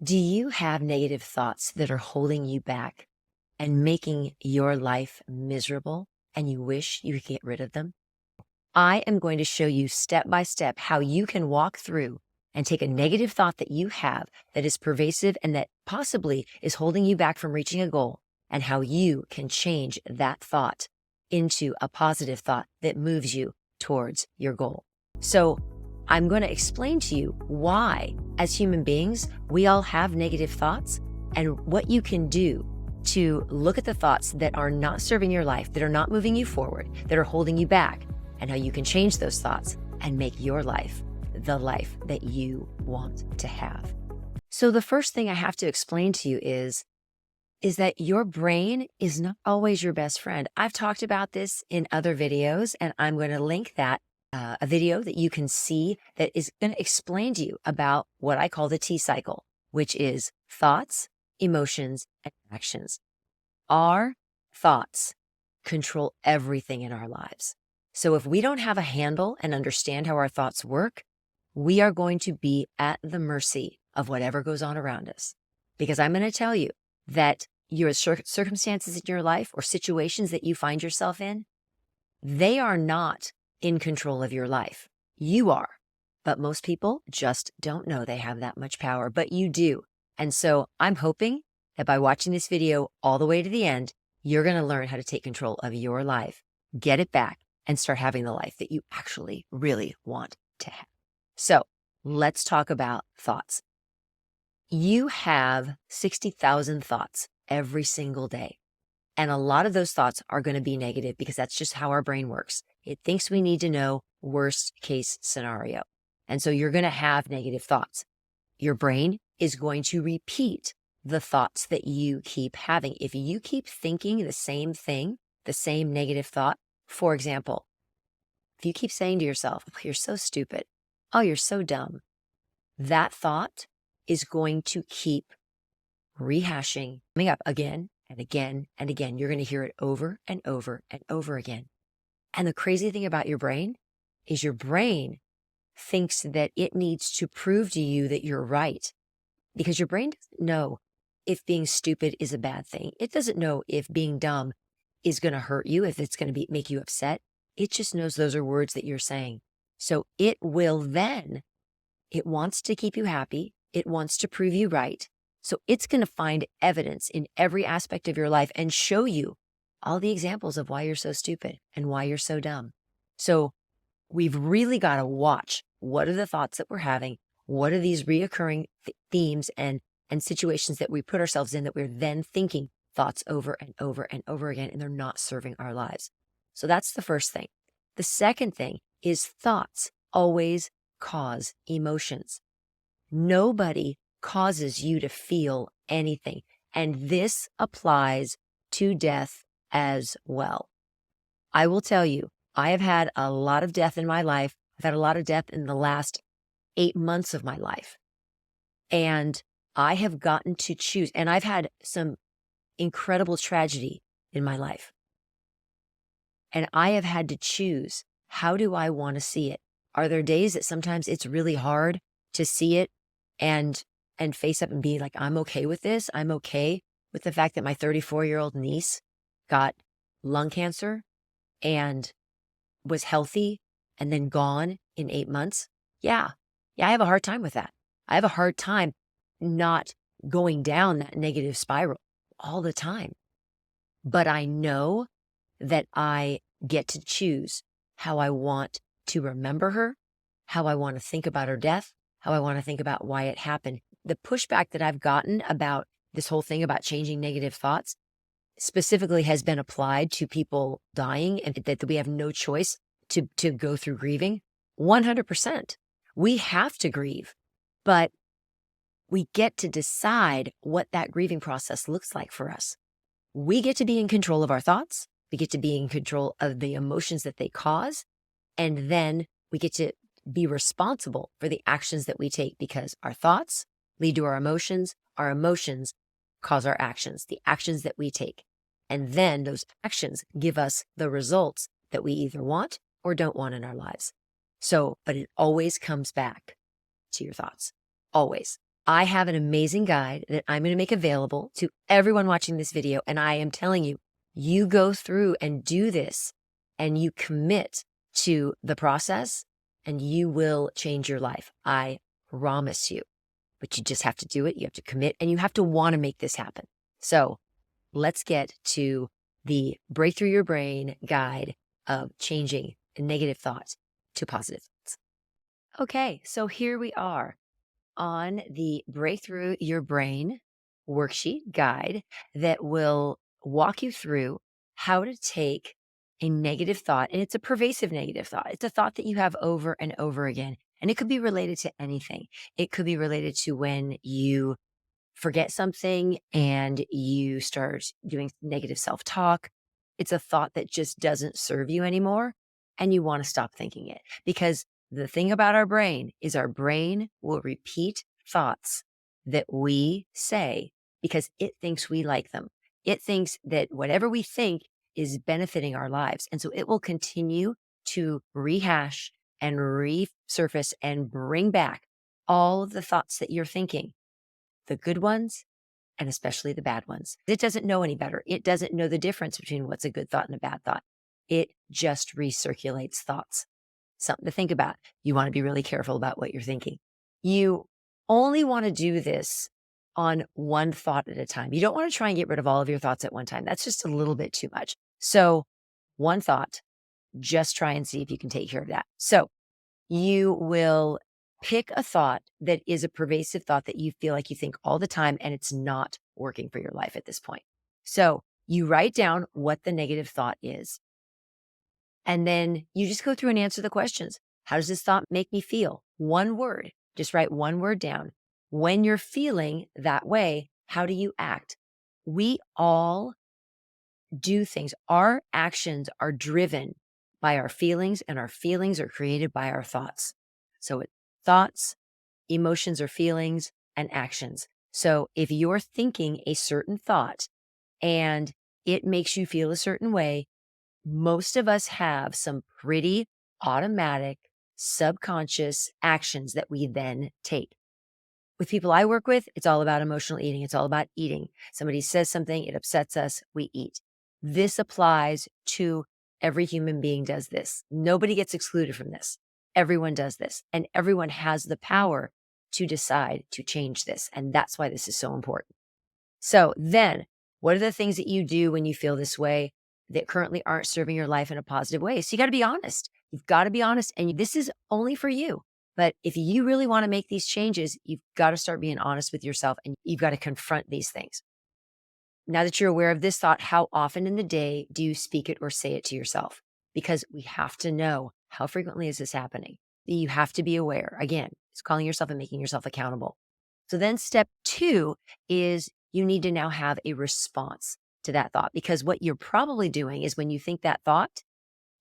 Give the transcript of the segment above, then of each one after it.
Do you have negative thoughts that are holding you back and making your life miserable and you wish you could get rid of them? I am going to show you step by step how you can walk through and take a negative thought that you have that is pervasive and that possibly is holding you back from reaching a goal, and how you can change that thought into a positive thought that moves you towards your goal. So I'm going to explain to you why, as human beings, we all have negative thoughts and what you can do to look at the thoughts that are not serving your life, that are not moving you forward, that are holding you back, and how you can change those thoughts and make your life the life that you want to have. So the first thing I have to explain to you is that your brain is not always your best friend. I've talked about this in other videos, and I'm going to link that, a video that you can see that is going to explain to you about what I call the T cycle, which is thoughts, emotions, and actions. Our thoughts control everything in our lives. So if we don't have a handle and understand how our thoughts work, we are going to be at the mercy of whatever goes on around us. Because I'm going to tell you that your circumstances in your life or situations that you find yourself in, they are not in control of your life. You are. But most people just don't know they have that much power, but you do. And so I'm hoping that by watching this video all the way to the end, you're going to learn how to take control of your life, get it back, and start having the life that you actually really want to have. So let's talk about thoughts. You have 60,000 thoughts every single day. And a lot of those thoughts are going to be negative because that's just how our brain works. It thinks we need to know worst case scenario. And so you're going to have negative thoughts. Your brain is going to repeat the thoughts that you keep having. If you keep thinking the same thing, the same negative thought, for example, if you keep saying to yourself, oh, you're so stupid, oh, you're so dumb, that thought is going to keep rehashing, coming up again and again and again. You're going to hear it over and over and over again. And the crazy thing about your brain is your brain thinks that it needs to prove to you that you're right, because your brain doesn't know if being stupid is a bad thing. It doesn't know if being dumb is going to hurt you, if it's going to make you upset. It just knows those are words that you're saying. So it will then, it wants to keep you happy. It wants to prove you right. So it's going to find evidence in every aspect of your life and show you all the examples of why you're so stupid and why you're so dumb. So we've really got to watch, what are the thoughts that we're having? What are these reoccurring themes and situations that we put ourselves in that we're then thinking thoughts over and over and over again, and they're not serving our lives. So that's the first thing. The second thing is thoughts always cause emotions. Nobody causes you to feel anything. And this applies to death as well. I will tell you, I have had a lot of death in my life. I've had a lot of death in the last 8 months of my life. And I have gotten to choose, and I've had some incredible tragedy in my life. And I have had to choose, how do I want to see it? Are there days that sometimes it's really hard to see it and face up and be like, I'm okay with this. I'm okay with the fact that my 34-year-old niece got lung cancer and was healthy and then gone in 8 months. Yeah, I have a hard time with that. I have a hard time not going down that negative spiral all the time. But I know that I get to choose how I want to remember her, how I want to think about her death, how I want to think about why it happened. The pushback that I've gotten about this whole thing about changing negative thoughts specifically has been applied to people dying, and that we have no choice to go through grieving. 100%. We have to grieve, but we get to decide what that grieving process looks like for us. We get to be in control of our thoughts. We get to be in control of the emotions that they cause. And then we get to be responsible for the actions that we take, because our thoughts lead to our emotions cause our actions, the actions that we take. And then those actions give us the results that we either want or don't want in our lives. So, but it always comes back to your thoughts. Always. I have an amazing guide that I'm going to make available to everyone watching this video. And I am telling you, you go through and do this and you commit to the process and you will change your life. I promise you. But you just have to do it. You have to commit and you have to want to make this happen. So let's get to the Breakthrough Your Brain guide of changing negative thoughts to positive thoughts. Okay, so here we are on the Breakthrough Your Brain worksheet guide that will walk you through how to take a negative thought, and it's a pervasive negative thought. It's a thought that you have over and over again, and it could be related to anything. It could be related to when you forget something and you start doing negative self talk. It's a thought that just doesn't serve you anymore. And you want to stop thinking it because the thing about our brain is our brain will repeat thoughts that we say because it thinks we like them. It thinks that whatever we think is benefiting our lives. And so it will continue to rehash and resurface and bring back all of the thoughts that you're thinking, the good ones, and especially the bad ones. It doesn't know any better. It doesn't know the difference between what's a good thought and a bad thought. It just recirculates thoughts. Something to think about. You want to be really careful about what you're thinking. You only want to do this on one thought at a time. You don't want to try and get rid of all of your thoughts at one time. That's just a little bit too much. So one thought, just try and see if you can take care of that. So you will pick a thought that is a pervasive thought that you feel like you think all the time and it's not working for your life at this point. So you write down what the negative thought is. And then you just go through and answer the questions. How does this thought make me feel? One word. Just write one word down. When you're feeling that way, how do you act? We all do things. Our actions are driven by our feelings, and our feelings are created by our thoughts. So it's thoughts, emotions or feelings, and actions. So if you're thinking a certain thought and it makes you feel a certain way, most of us have some pretty automatic, subconscious actions that we then take. With people I work with, it's all about emotional eating. It's all about eating. Somebody says something, it upsets us, we eat. This applies to every human being does this. Nobody gets excluded from this. Everyone does this, and everyone has the power to decide to change this. And that's why this is so important. So then, what are the things that you do when you feel this way that currently aren't serving your life in a positive way? So you got to be honest. You've got to be honest. And this is only for you. But if you really want to make these changes, you've got to start being honest with yourself and you've got to confront these things. Now that you're aware of this thought, how often in the day do you speak it or say it to yourself? Because we have to know, how frequently is this happening? You have to be aware. Again, it's calling yourself and making yourself accountable. So then step 2 is you need to now have a response to that thought, because what you're probably doing is when you think that thought,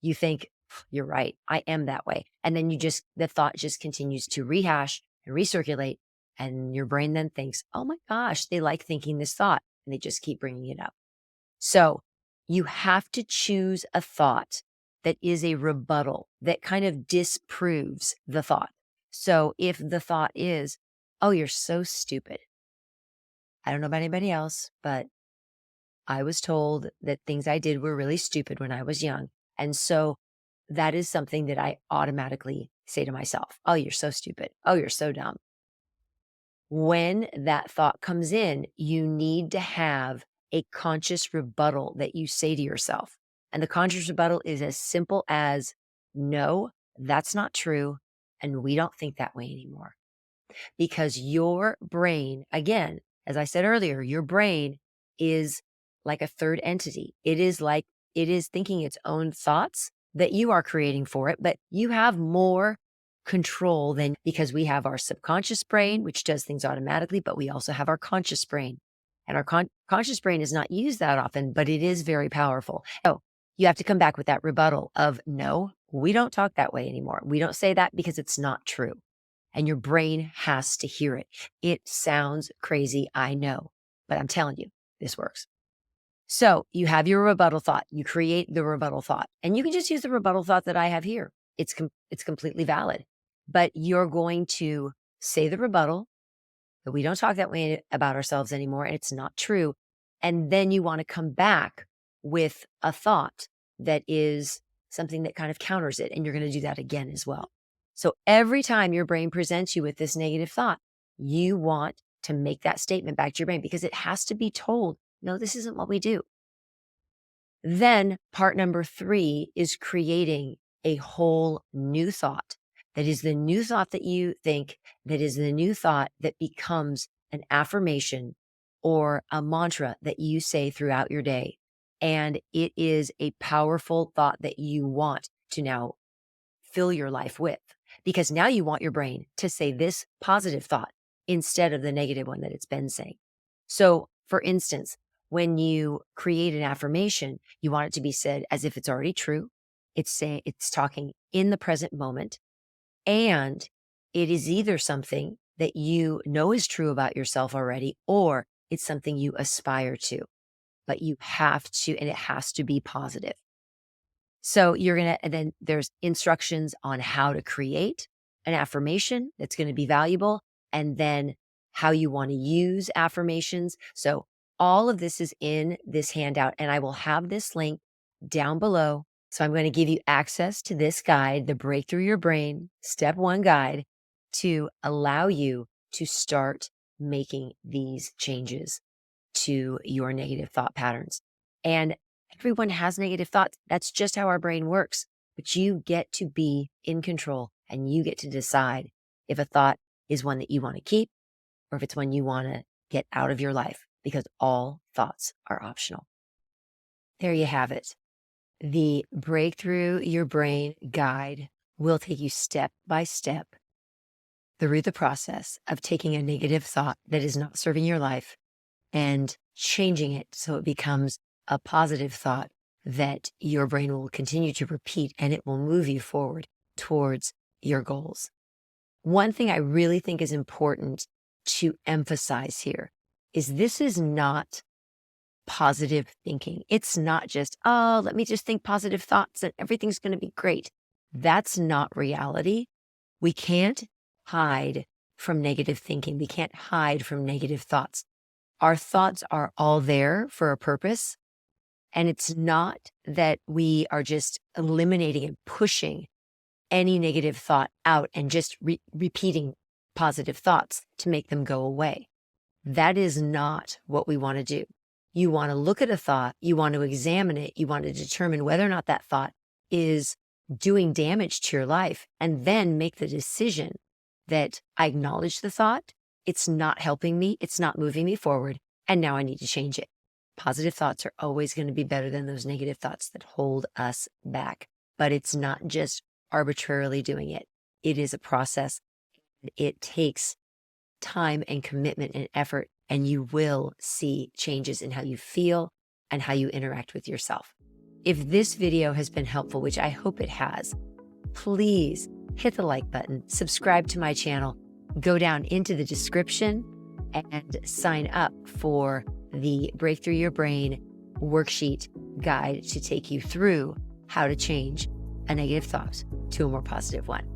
you think, you're right, I am that way. And then the thought just continues to rehash and recirculate. And your brain then thinks, oh my gosh, they like thinking this thought. And they just keep bringing it up. So you have to choose a thought that is a rebuttal that kind of disproves the thought. So if the thought is, oh, you're so stupid. I don't know about anybody else, but I was told that things I did were really stupid when I was young. And so that is something that I automatically say to myself. Oh, you're so stupid. Oh, you're so dumb. When that thought comes in, you need to have a conscious rebuttal that you say to yourself. And the conscious rebuttal is as simple as, no, that's not true. And we don't think that way anymore. Because your brain, again, as I said earlier, your brain is like a third entity. It is thinking its own thoughts that you are creating for it, but you have more control than, because we have our subconscious brain, which does things automatically, but we also have our conscious brain. And our conscious brain is not used that often, but it is very powerful. So you have to come back with that rebuttal of, no, we don't talk that way anymore. We don't say that because it's not true. And your brain has to hear it. It sounds crazy, I know, but I'm telling you, this works. So you have your rebuttal thought. You create the rebuttal thought, and you can just use the rebuttal thought that I have here. It's completely valid, but you're going to say the rebuttal. But we don't talk that way about ourselves anymore, and it's not true. And then you want to come back with a thought that is something that kind of counters it. And you're going to do that again as well. So every time your brain presents you with this negative thought, you want to make that statement back to your brain because it has to be told, no, this isn't what we do. Then part number 3 is creating a whole new thought. That is the new thought that you think, that is the new thought that becomes an affirmation or a mantra that you say throughout your day. And it is a powerful thought that you want to now fill your life with, because now you want your brain to say this positive thought instead of the negative one that it's been saying. So for instance, when you create an affirmation, you want it to be said as if it's already true. It's talking in the present moment. And it is either something that you know is true about yourself already, or it's something you aspire to, but you have to, and it has to be positive. So and then there's instructions on how to create an affirmation that's going to be valuable, and then how you want to use affirmations. So all of this is in this handout, and I will have this link down below. So I'm going to give you access to this guide, the Breakthrough Your Brain Step 1 guide, to allow you to start making these changes to your negative thought patterns. And everyone has negative thoughts. That's just how our brain works. But you get to be in control, and you get to decide if a thought is one that you want to keep or if it's one you want to get out of your life, because all thoughts are optional. There you have it. The Breakthrough Your Brain guide will take you step by step through the process of taking a negative thought that is not serving your life and changing it so it becomes a positive thought that your brain will continue to repeat, and it will move you forward towards your goals. One thing I really think is important to emphasize here is this is not positive thinking. It's not just, oh, let me just think positive thoughts and everything's going to be great. That's not reality. We can't hide from negative thinking. We can't hide from negative thoughts. Our thoughts are all there for a purpose. And it's not that we are just eliminating and pushing any negative thought out and just repeating positive thoughts to make them go away. That is not what we want to do. You want to look at a thought, you want to examine it, you want to determine whether or not that thought is doing damage to your life, and then make the decision that I acknowledge the thought, it's not helping me, it's not moving me forward, and now I need to change it. Positive thoughts are always going to be better than those negative thoughts that hold us back. But it's not just arbitrarily doing it. It is a process. It takes time and commitment and effort, and you will see changes in how you feel and how you interact with yourself. If this video has been helpful, which I hope it has, please hit the like button, subscribe to my channel, go down into the description and sign up for the Breakthrough Your Brain worksheet guide to take you through how to change a negative thought to a more positive one.